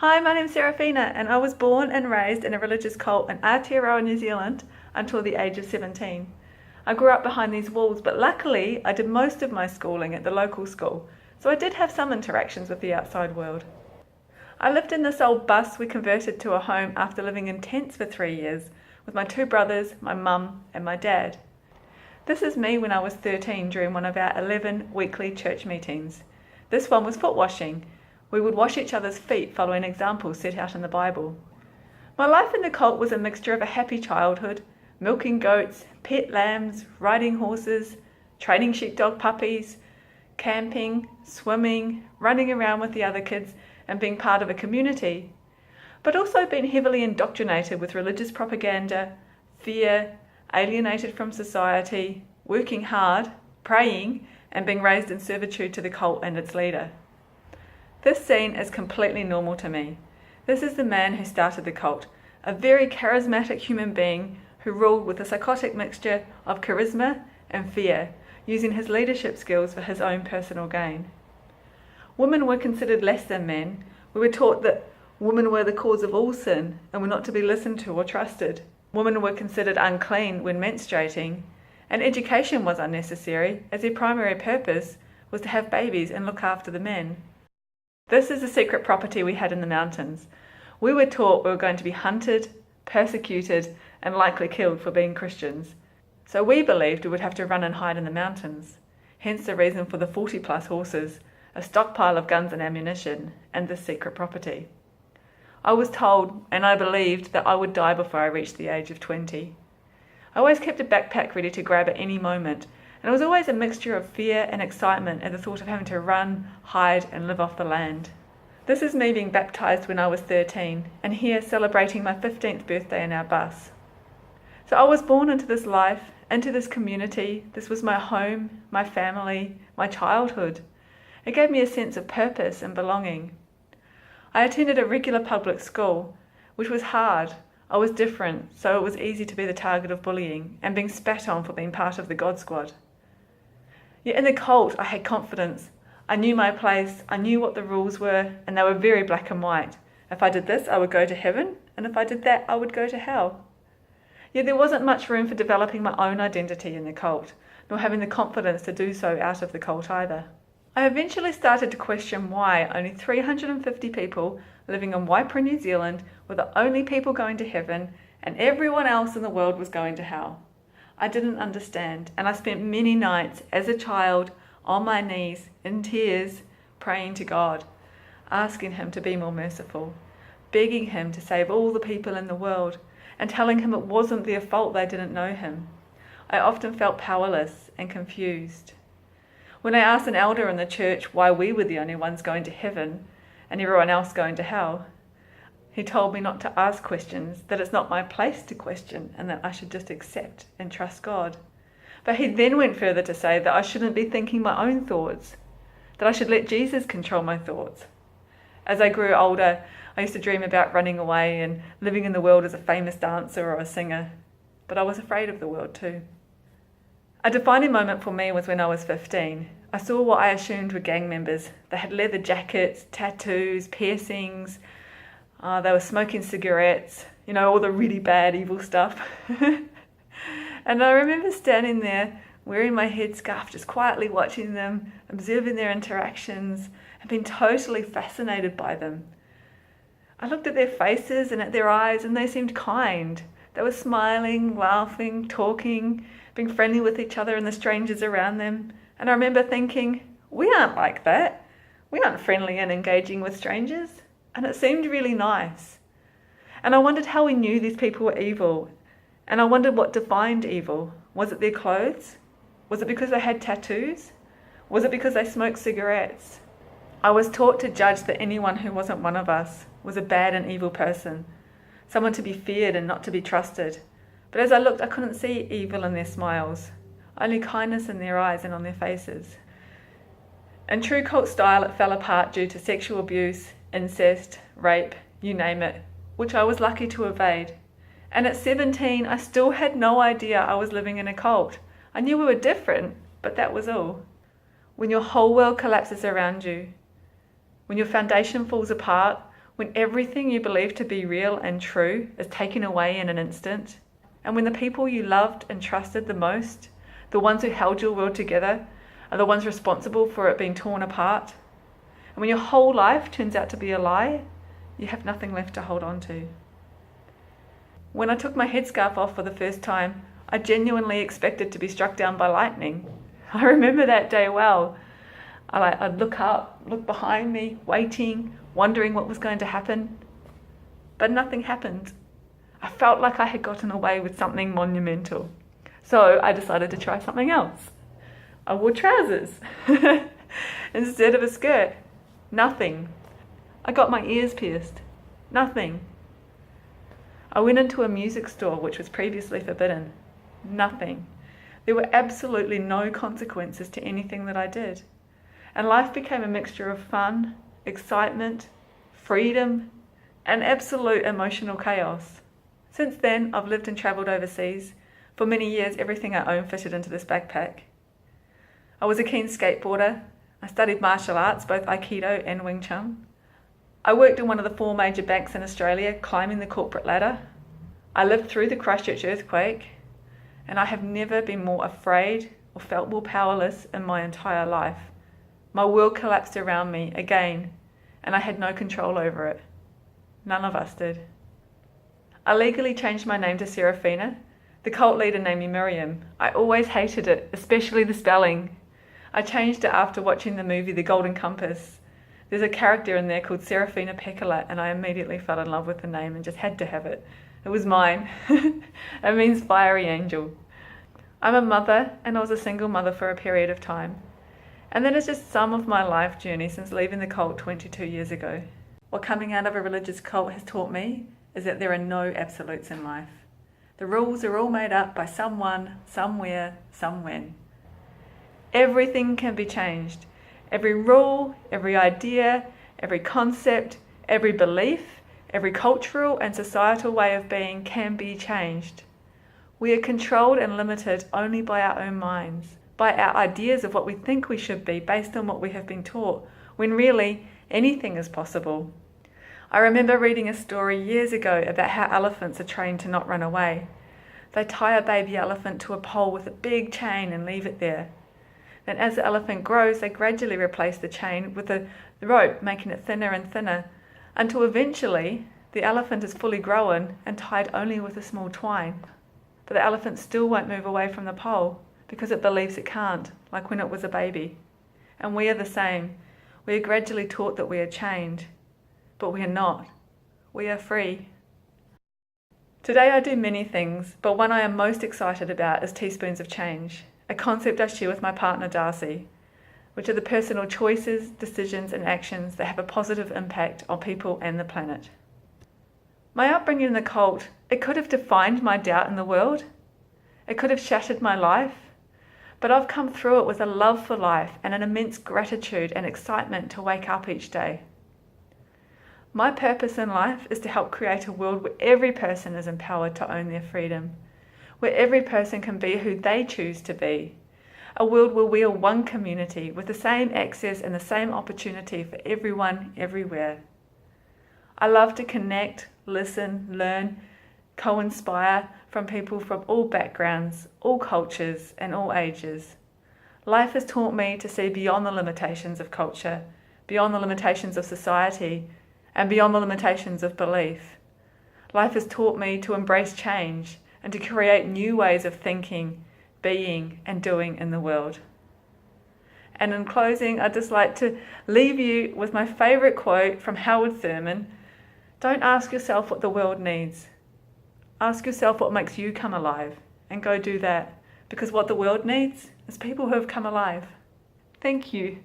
Hi, my name's Serafina, and I was born and raised in a religious cult in Aotearoa, New Zealand until the age of 17. I grew up behind these walls, but luckily I did most of my schooling at the local school, so I did have some interactions with the outside world. I lived in this old bus we converted to a home after living in tents for 3 years with my two brothers, my mum and my dad. This is me when I was 13 during one of our 11 weekly church meetings. This one was foot washing. We would wash each other's feet following examples set out in the Bible. My life in the cult was a mixture of a happy childhood, milking goats, pet lambs, riding horses, training sheepdog puppies, camping, swimming, running around with the other kids and being part of a community, but also being heavily indoctrinated with religious propaganda, fear, alienated from society, working hard, praying, and being raised in servitude to the cult and its leader. This scene is completely normal to me. This is the man who started the cult, a very charismatic human being who ruled with a psychotic mixture of charisma and fear, using his leadership skills for his own personal gain. Women were considered less than men. We were taught that women were the cause of all sin and were not to be listened to or trusted. Women were considered unclean when menstruating, and education was unnecessary as their primary purpose was to have babies and look after the men. This is a secret property we had in the mountains. We were taught we were going to be hunted, persecuted, and likely killed for being Christians. So we believed we would have to run and hide in the mountains. Hence the reason for the 40+ horses, a stockpile of guns and ammunition, and this secret property. I was told, and I believed, that I would die before I reached the age of 20. I always kept a backpack ready to grab at any moment, and it was always a mixture of fear and excitement at the thought of having to run, hide, and live off the land. This is me being baptised when I was 13, and here celebrating my 15th birthday in our bus. So I was born into this life, into this community. This was my home, my family, my childhood. It gave me a sense of purpose and belonging. I attended a regular public school, which was hard. I was different, so it was easy to be the target of bullying and being spat on for being part of the God Squad. Yet in the cult, I had confidence. I knew my place, I knew what the rules were, and they were very black and white. If I did this, I would go to heaven, and if I did that, I would go to hell. Yet there wasn't much room for developing my own identity in the cult, nor having the confidence to do so out of the cult either. I eventually started to question why only 350 people living in Waipara, New Zealand were the only people going to heaven, and everyone else in the world was going to hell. I didn't understand, and I spent many nights as a child on my knees in tears praying to God, asking him to be more merciful, begging him to save all the people in the world, and telling him it wasn't their fault they didn't know him. I often felt powerless and confused. When I asked an elder in the church why we were the only ones going to heaven and everyone else going to hell, he told me not to ask questions, that it's not my place to question, and that I should just accept and trust God. But he then went further to say that I shouldn't be thinking my own thoughts, that I should let Jesus control my thoughts. As I grew older, I used to dream about running away and living in the world as a famous dancer or a singer, but I was afraid of the world too. A defining moment for me was when I was 15. I saw what I assumed were gang members. They had leather jackets, tattoos, piercings. They were smoking cigarettes, all the really bad, evil stuff. And I remember standing there, wearing my headscarf, just quietly watching them, observing their interactions, and being totally fascinated by them. I looked at their faces and at their eyes, and they seemed kind. They were smiling, laughing, talking, being friendly with each other and the strangers around them. And I remember thinking, we aren't like that. We aren't friendly and engaging with strangers. And it seemed really nice. And I wondered how we knew these people were evil. And I wondered what defined evil. Was it their clothes? Was it because they had tattoos? Was it because they smoked cigarettes? I was taught to judge that anyone who wasn't one of us was a bad and evil person, someone to be feared and not to be trusted. But as I looked, I couldn't see evil in their smiles, only kindness in their eyes and on their faces. In true cult style, it fell apart due to sexual abuse, incest, rape, you name it, which I was lucky to evade. And at 17, I still had no idea I was living in a cult. I knew we were different, but that was all. When your whole world collapses around you, when your foundation falls apart, when everything you believe to be real and true is taken away in an instant, and when the people you loved and trusted the most, the ones who held your world together, are the ones responsible for it being torn apart, and when your whole life turns out to be a lie, you have nothing left to hold on to. When I took my headscarf off for the first time, I genuinely expected to be struck down by lightning. I remember that day well. I'd look up, look behind me, waiting, wondering what was going to happen. But nothing happened. I felt like I had gotten away with something monumental. So I decided to try something else. I wore trousers instead of a skirt. Nothing. I got my ears pierced. Nothing. I went into a music store which was previously forbidden. Nothing. There were absolutely no consequences to anything that I did. And life became a mixture of fun, excitement, freedom, and absolute emotional chaos. Since then, I've lived and travelled overseas. For many years, everything I own fitted into this backpack. I was a keen skateboarder. I studied martial arts, both Aikido and Wing Chun. I worked in one of the 4 major banks in Australia, climbing the corporate ladder. I lived through the Christchurch earthquake, and I have never been more afraid or felt more powerless in my entire life. My world collapsed around me again, and I had no control over it. None of us did. I legally changed my name to Serafina. The cult leader named me Miriam. I always hated it, especially the spelling. I changed it after watching the movie The Golden Compass. There's a character in there called Serafina Pekkala, and I immediately fell in love with the name and just had to have it. It was mine. It means fiery angel. I'm a mother, and I was a single mother for a period of time. And that is just some of my life journey since leaving the cult 22 years ago. What coming out of a religious cult has taught me is that there are no absolutes in life. The rules are all made up by someone, somewhere, somewhen. Everything can be changed. Every rule, every idea, every concept, every belief, every cultural and societal way of being can be changed. We are controlled and limited only by our own minds, by our ideas of what we think we should be based on what we have been taught, when really anything is possible. I remember reading a story years ago about how elephants are trained to not run away. They tie a baby elephant to a pole with a big chain and leave it there. Then as the elephant grows, they gradually replace the chain with the rope, making it thinner and thinner, until eventually the elephant is fully grown and tied only with a small twine. But the elephant still won't move away from the pole because it believes it can't, like when it was a baby. And we are the same. We are gradually taught that we are chained, but we are not. We are free. Today I do many things, but one I am most excited about is Teaspoons of Change, a concept I share with my partner Darcy, which are the personal choices, decisions and actions that have a positive impact on people and the planet. My upbringing in the cult, it could have defined my doubt in the world. It could have shattered my life, but I've come through it with a love for life and an immense gratitude and excitement to wake up each day. My purpose in life is to help create a world where every person is empowered to own their freedom, where every person can be who they choose to be, a world where we are one community with the same access and the same opportunity for everyone, everywhere. I love to connect, listen, learn, co-inspire from people from all backgrounds, all cultures and all ages. Life has taught me to see beyond the limitations of culture, beyond the limitations of society, and beyond the limitations of belief. Life has taught me to embrace change and to create new ways of thinking, being, and doing in the world. And in closing, I'd just like to leave you with my favourite quote from Howard Thurman. Don't ask yourself what the world needs. Ask yourself what makes you come alive, and go do that, because what the world needs is people who have come alive. Thank you.